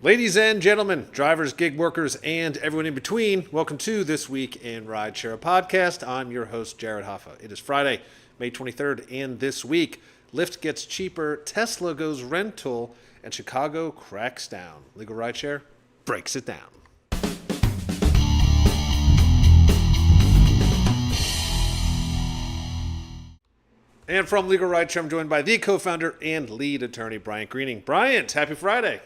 Ladies and gentlemen, drivers, gig workers, and everyone in between, welcome to This Week in Rideshare podcast. I'm your host, Jared Hoffa. It is Friday, May 23rd, and this week, Lyft gets cheaper, Tesla goes rental, and Chicago cracks down. Legal Rideshare breaks it down. And from Legal Rideshare, I'm joined by the co-founder and lead attorney, Bryant Greening. Bryant, happy Friday.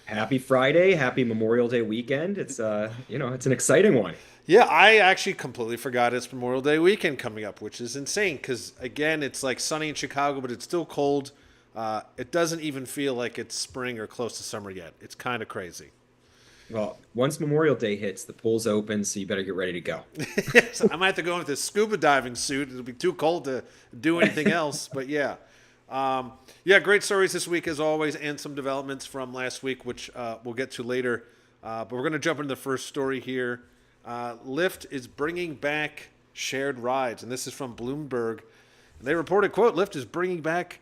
Happy Friday, happy Memorial Day weekend. It's an exciting one. Yeah, I actually completely forgot it's Memorial Day weekend coming up, which is insane because, again, it's like sunny in Chicago, but it's still cold. It doesn't even feel like it's spring or close to summer yet. It's kind of crazy. Well, once Memorial Day hits, the pool's open, so you better get ready to go. Yes, I might have to go in with this scuba diving suit. It'll be too cold to do anything else, but yeah. Yeah, great stories this week as always, and some developments from last week, which we'll get to later. But we're going to jump into the first story here. Lyft is bringing back shared rides, and this is from Bloomberg. And they reported, quote, Lyft is bringing back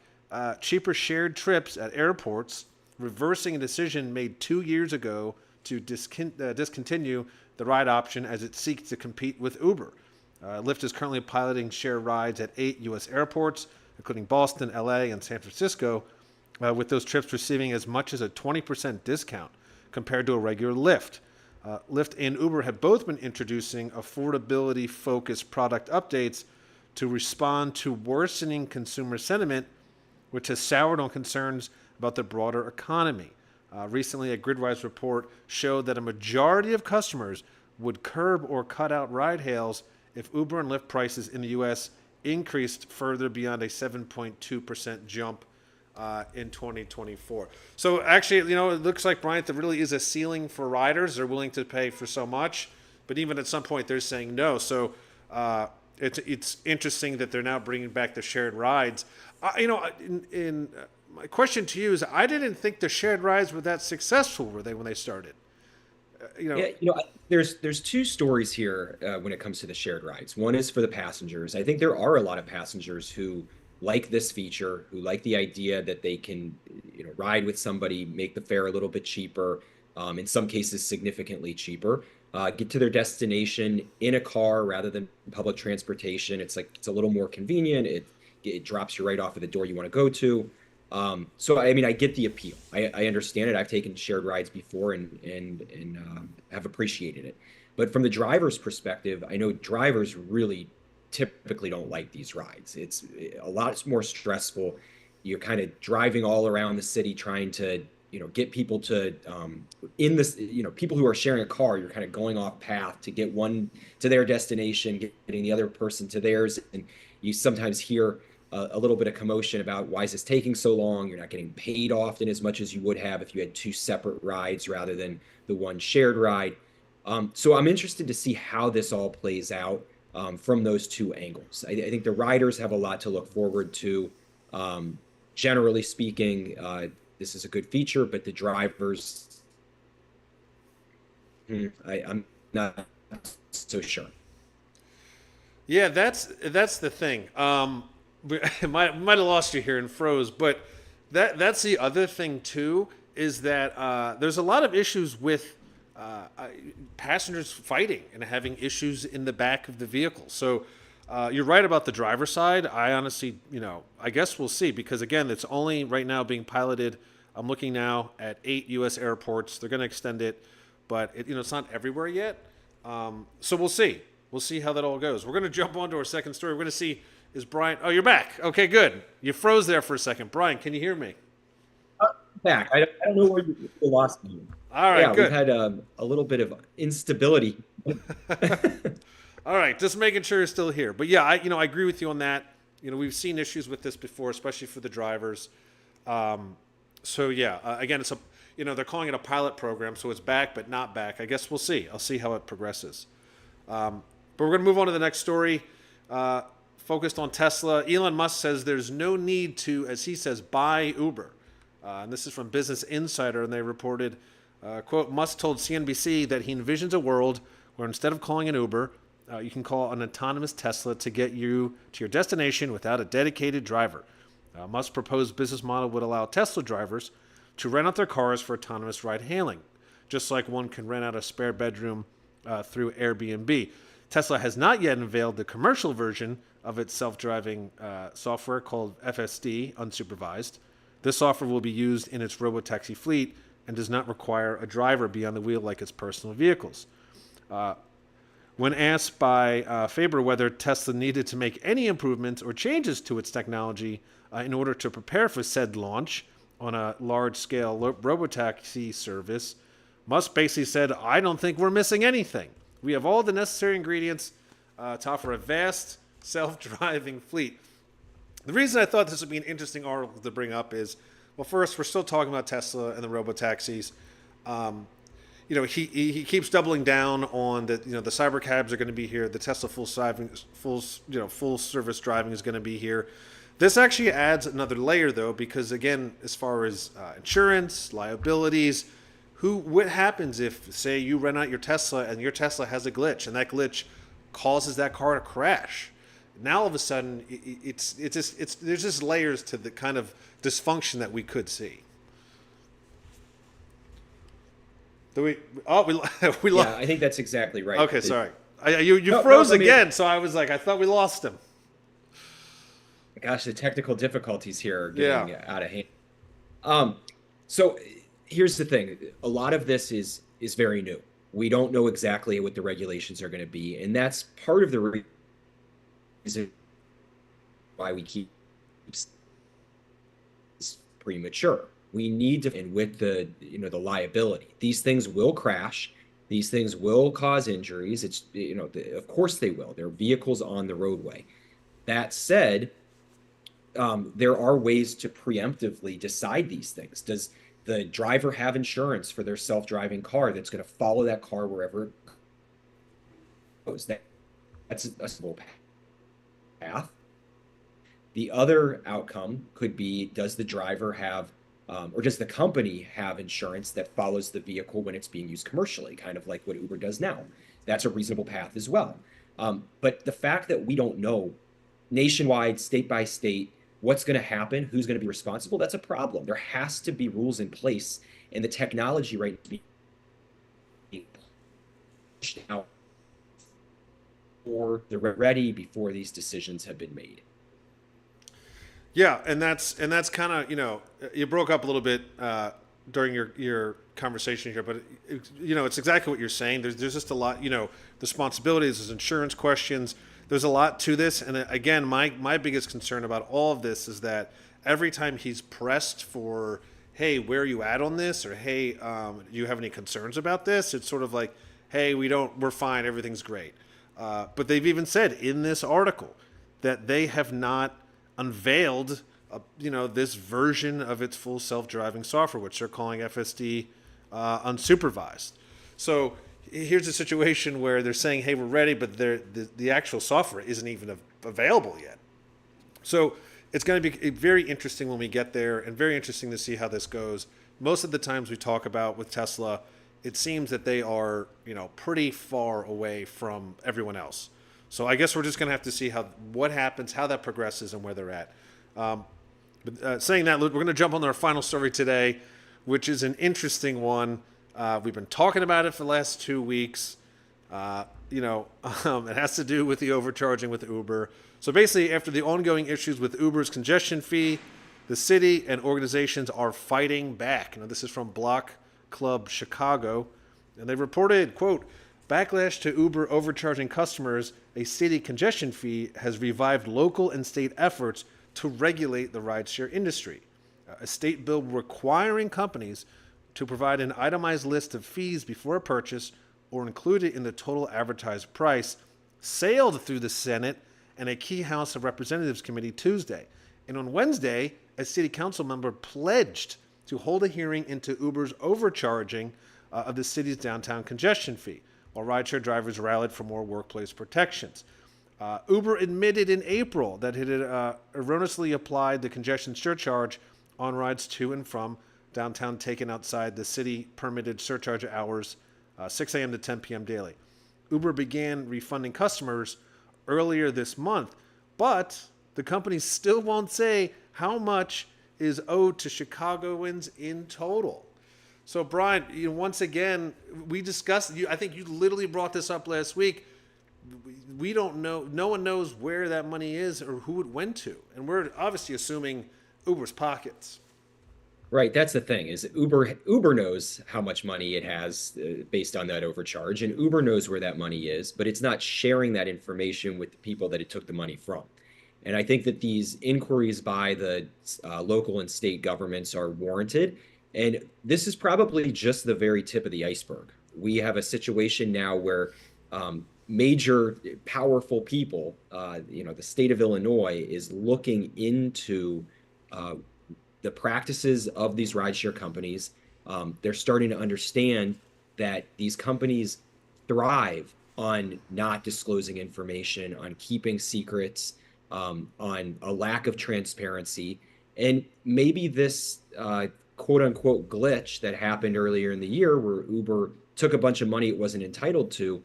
cheaper shared trips at airports, reversing a decision made 2 years ago to discontinue the ride option as it seeks to compete with Uber. Lyft is currently piloting shared rides at 8 U.S. airports, including Boston, LA, and San Francisco, with those trips receiving as much as a 20% discount compared to a regular Lyft. Lyft and Uber have both been introducing affordability-focused product updates to respond to worsening consumer sentiment, which has soured on concerns about the broader economy. Recently, a Gridwise report showed that a majority of customers would curb or cut out ride hails if Uber and Lyft prices in the U.S. increased further beyond a 7.2% jump in 2024. So actually, it looks like, Bryant, there really is a ceiling for riders. They're willing to pay for so much, but even at some point they're saying no. So it's interesting that they're now bringing back the shared rides. My question to you is, I didn't think the shared rides were that successful, were they, when they started? Yeah, there's two stories here when it comes to the shared rides. One is for the passengers. I think there are a lot of passengers who like this feature, who like the idea that they can, ride with somebody, make the fare a little bit cheaper, in some cases significantly cheaper, get to their destination in a car rather than public transportation. It's a little more convenient. It drops you right off at the door you want to go to. So I mean, I get the appeal. I understand it. I've taken shared rides before and have appreciated it. But from the driver's perspective, I know drivers really typically don't like these rides. It's a lot more stressful. You're kind of driving all around the city trying to, get people to in this, people who are sharing a car. You're kind of going off path to get one to their destination, getting the other person to theirs, and you sometimes hear a little bit of commotion about why is this taking so long? You're not getting paid often as much as you would have if you had two separate rides rather than the one shared ride. So I'm interested to see how this all plays out from those two angles. I think the riders have a lot to look forward to. Generally speaking, this is a good feature, but the drivers, I'm not so sure. Yeah, that's the thing. We might have lost you here and froze, but that's the other thing too, is that there's a lot of issues with passengers fighting and having issues in the back of the vehicle. So you're right about the driver's side. I honestly, I guess we'll see, because again, it's only right now being piloted. I'm looking now at 8 U.S. airports. They're going to extend it, but it's not everywhere yet. So we'll see. We'll see how that all goes. We're going to jump on to our second story. We're going to see, is Brian... Oh, you're back. Okay, good. You froze there for a second. Brian, can you hear me? Back. I don't know where you lost me. All right, Yeah, we've good. had a little bit of instability. All right, just making sure you're still here. But yeah, I agree with you on that. We've seen issues with this before, especially for the drivers. So yeah, again, it's they're calling it a pilot program, so it's back but not back. I guess we'll see. I'll see how it progresses. But we're going to move on to the next story. Focused on Tesla. Elon Musk says there's no need to, as he says, buy Uber. And this is from Business Insider, and they reported, quote, Musk told CNBC that he envisions a world where instead of calling an Uber, you can call an autonomous Tesla to get you to your destination without a dedicated driver. Musk's proposed business model would allow Tesla drivers to rent out their cars for autonomous ride hailing, just like one can rent out a spare bedroom through Airbnb. Tesla has not yet unveiled the commercial version of its self-driving software called FSD, unsupervised. This software will be used in its robotaxi fleet and does not require a driver behind the wheel like its personal vehicles. When asked by Faber whether Tesla needed to make any improvements or changes to its technology in order to prepare for said launch on a large-scale robotaxi service, Musk basically said, "I don't think we're missing anything. We have all the necessary ingredients to offer a vast self-driving fleet." The reason I thought this would be an interesting article to bring up is, well, first, we're still talking about Tesla and the robotaxis. He keeps doubling down on that. The cybercabs are going to be here. The Tesla full service driving is going to be here. This actually adds another layer, though, because again, as far as insurance, liabilities, what happens if, say, you rent out your Tesla and your Tesla has a glitch, and that glitch causes that car to crash? Now all of a sudden, there's just layers to the kind of dysfunction that we could see. We lost. Yeah, I think that's exactly right. Okay, sorry. You froze again, so I was like, I thought we lost him. Gosh, the technical difficulties here are getting out of hand. So here's the thing. A lot of this is very new. We don't know exactly what the regulations are going to be, and that's part of the reason why we keep premature. We need to, and with the liability, these things will crash. These things will cause injuries. Of course they will. They're vehicles on the roadway. That said, there are ways to preemptively decide these things. Does the driver have insurance for their self-driving car that's going to follow that car wherever it goes? That's a simple path. The other outcome could be, does the driver have, or does the company have insurance that follows the vehicle when it's being used commercially, kind of like what Uber does now? That's a reasonable path as well. But the fact that we don't know nationwide, state by state, what's going to happen, who's going to be responsible, that's a problem. There has to be rules in place, and the technology right now being pushed out before they're ready, before these decisions have been made. Yeah, and that's kind of, you broke up a little bit during your conversation here, but it's exactly what you're saying. There's just a lot, responsibilities, there's insurance questions. There's a lot to this, and again, my biggest concern about all of this is that every time he's pressed for, hey, where are you at on this, or hey, do you have any concerns about this? It's sort of like, hey, we're fine, everything's great. But they've even said in this article that they have not unveiled, this version of its full self-driving software, which they're calling FSD unsupervised. So here's a situation where they're saying, hey, we're ready, but the actual software isn't even available yet. So it's going to be very interesting when we get there, and very interesting to see how this goes. Most of the times we talk about with Tesla, it seems that they are, pretty far away from everyone else. So I guess we're just going to have to see what happens, how that progresses, and where they're at. But saying that, we're going to jump on our final story today, which is an interesting one. We've been talking about it for the last 2 weeks. It has to do with the overcharging with Uber. So basically, after the ongoing issues with Uber's congestion fee, the city and organizations are fighting back. This is from Block Club Chicago, and they reported, quote, backlash to Uber overcharging customers a city congestion fee has revived local and state efforts to regulate the rideshare industry. A state bill requiring companies to provide an itemized list of fees before a purchase or include it in the total advertised price sailed through the Senate and a key House of Representatives committee Tuesday. And on Wednesday, a city council member pledged to hold a hearing into Uber's overcharging of the city's downtown congestion fee, while rideshare drivers rallied for more workplace protections. Uber admitted in April that it had erroneously applied the congestion surcharge on rides to and from downtown taken outside the city permitted surcharge hours, 6 a.m. to 10 p.m. daily. Uber began refunding customers earlier this month, but the company still won't say how much is owed to Chicagoans in total. So, Brian, once again, we discussed. I think you literally brought this up last week. We don't know. No one knows where that money is or who it went to, and we're obviously assuming Uber's pockets. Right, that's the thing is Uber knows how much money it has based on that overcharge, and Uber knows where that money is, but it's not sharing that information with the people that it took the money from. And I think that these inquiries by the local and state governments are warranted. And this is probably just the very tip of the iceberg. We have a situation now where major, powerful people, the state of Illinois is looking into the practices of these rideshare companies. They're starting to understand that these companies thrive on not disclosing information, on keeping secrets, on a lack of transparency. And maybe this quote unquote glitch that happened earlier in the year where Uber took a bunch of money it wasn't entitled to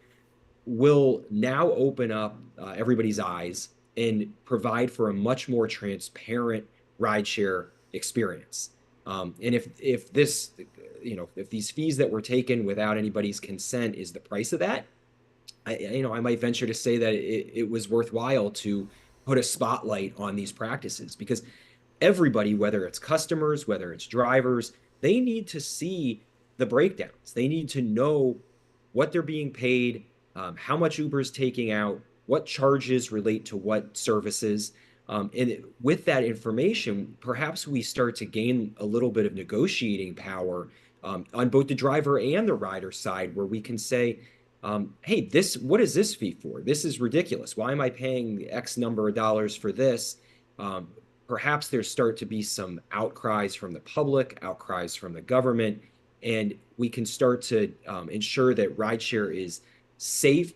will now open up everybody's eyes and provide for a much more transparent rideshare experience. And if this, if these fees that were taken without anybody's consent is the price of that, I might venture to say that it was worthwhile to put a spotlight on these practices, because everybody, whether it's customers, whether it's drivers, they need to see the breakdowns. They need to know what they're being paid, how much Uber is taking out, what charges relate to what services. And with that information, perhaps we start to gain a little bit of negotiating power on both the driver and the rider side, where we can say, hey, what is this fee for? This is ridiculous. Why am I paying X number of dollars for this? Perhaps there start to be some outcries from the public, outcries from the government, and we can start to ensure that rideshare is safe.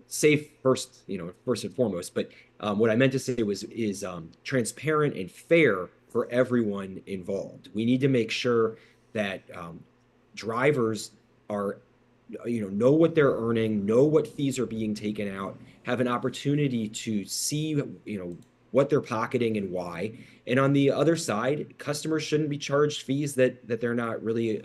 Safe first, first and foremost. But what I meant to say is transparent and fair for everyone involved. We need to make sure that drivers are, know what they're earning, know what fees are being taken out, have an opportunity to see, what they're pocketing and why. And on the other side, customers shouldn't be charged fees that they're not really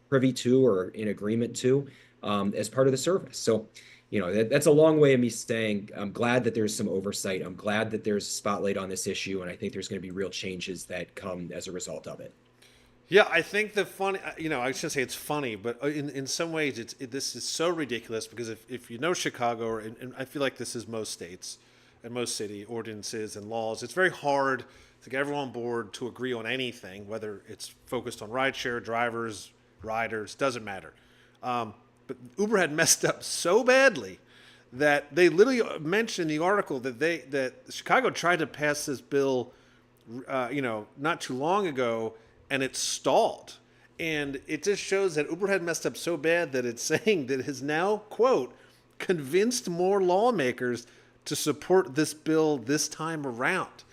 privy to or in agreement to as part of the service. So, that's a long way of me saying I'm glad that there's some oversight. I'm glad that there's a spotlight on this issue, and I think there's going to be real changes that come as a result of it. Yeah, I think the funny, I shouldn't say it's funny, but in some ways, this is so ridiculous because if you know Chicago, and I feel like this is most states and most city ordinances and laws, it's very hard to get everyone on board to agree on anything, whether it's focused on rideshare, drivers, riders, doesn't matter. But Uber had messed up so badly that they literally mentioned in the article that Chicago tried to pass this bill, not too long ago, and it stalled. And it just shows that Uber had messed up so bad that it's saying that it has now, quote, convinced more lawmakers to support this bill this time around.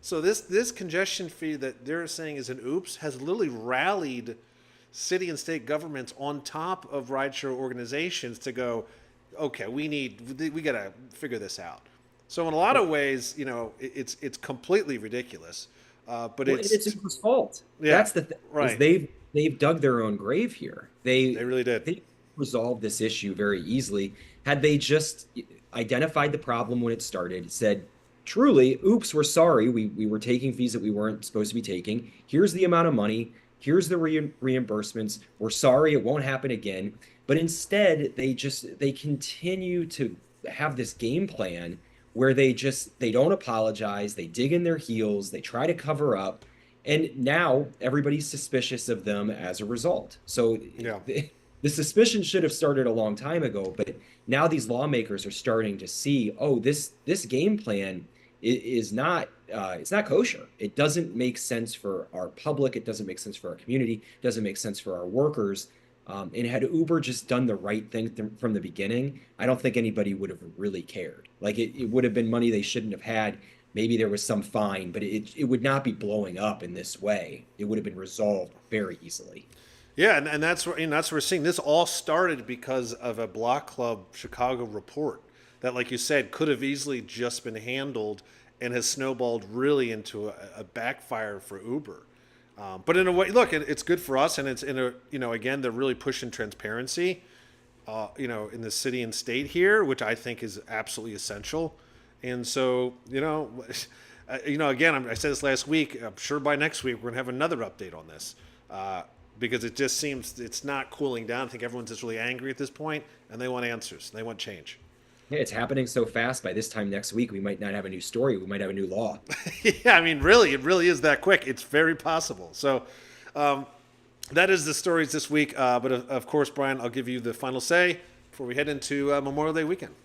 So this congestion fee that they're saying is an oops has literally rallied city and state governments on top of rideshare organizations to go, okay, we got to figure this out. So in a lot of ways, it's completely ridiculous. But it's Uber's fault. Yeah, that's the thing. Right. They've dug their own grave here. They really did. They resolved this issue very easily. Had they just identified the problem when it started, said, truly, oops, we're sorry. We were taking fees that we weren't supposed to be taking. Here's the amount of money. Here's the reimbursements. We're sorry, it won't happen again. But instead, they continue to have this game plan where they don't apologize. They dig in their heels. They try to cover up. And now everybody's suspicious of them as a result. So yeah. The suspicion should have started a long time ago. But now these lawmakers are starting to see, this game plan is not it's not kosher. It doesn't make sense for our public. It doesn't make sense for our community. It doesn't make sense for our workers. And had Uber just done the right thing from the beginning, I don't think anybody would have really cared. Like it would have been money they shouldn't have had. Maybe there was some fine, but it would not be blowing up in this way. It would have been resolved very easily. Yeah, and that's where we're seeing this all started because of a Block Club Chicago report that, like you said, could have easily just been handled and has snowballed really into a backfire for Uber. But in a way, look, it's good for us, and it's in a, again, they're really pushing transparency, in the city and state here, which I think is absolutely essential. And so, again, I said this last week. I'm sure by next week we're gonna have another update on this, because it just seems it's not cooling down. I think everyone's just really angry at this point, and they want answers. They want change. Yeah, it's happening so fast. By this time next week, we might not have a new story. We might have a new law. Yeah, I mean, really, it really is that quick. It's very possible. So that is the stories this week. But of course, Brian, I'll give you the final say before we head into Memorial Day weekend.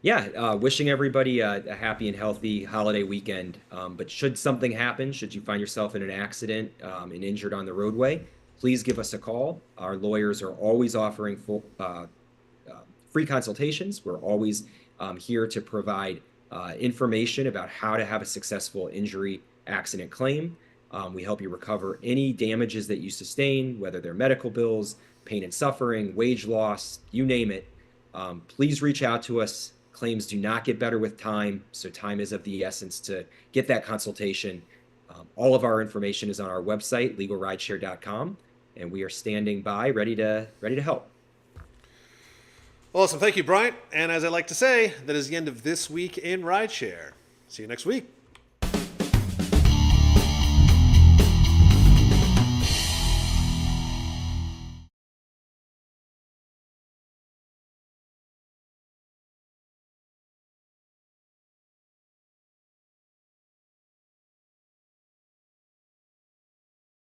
Yeah, wishing everybody a happy and healthy holiday weekend. But should something happen, should you find yourself in an accident and injured on the roadway, please give us a call. Our lawyers are always offering free consultations. We're always here to provide information about how to have a successful injury accident claim. We help you recover any damages that you sustain, whether they're medical bills, pain and suffering, wage loss, you name it. Please reach out to us. Claims do not get better with time, so time is of the essence to get that consultation. All of our information is on our website, LegalRideshare.com, and we are standing by, ready to help. Awesome. Thank you, Brian. And as I like to say, that is the end of this week in Rideshare. See you next week.